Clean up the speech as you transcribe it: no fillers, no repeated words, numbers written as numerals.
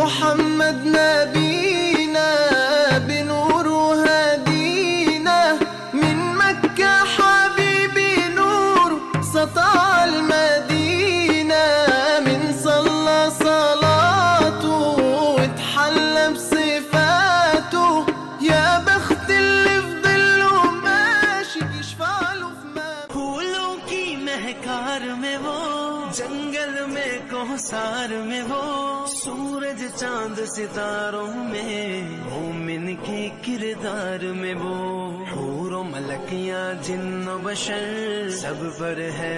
محمد نبينا بنور هدينا، من مكة حبيبي نور سطع المدينة، من صلى صلاته واتحلى بصفاته، يا بخت اللي في ظله ماشي يشفع له في ما फूलों की महकार में वो, जंगल में कोहसार में वो, सूरज चांद सितारों में, मोमिन के किरदार में वो, हूर मलकियां जिन्न बशर सब पर है।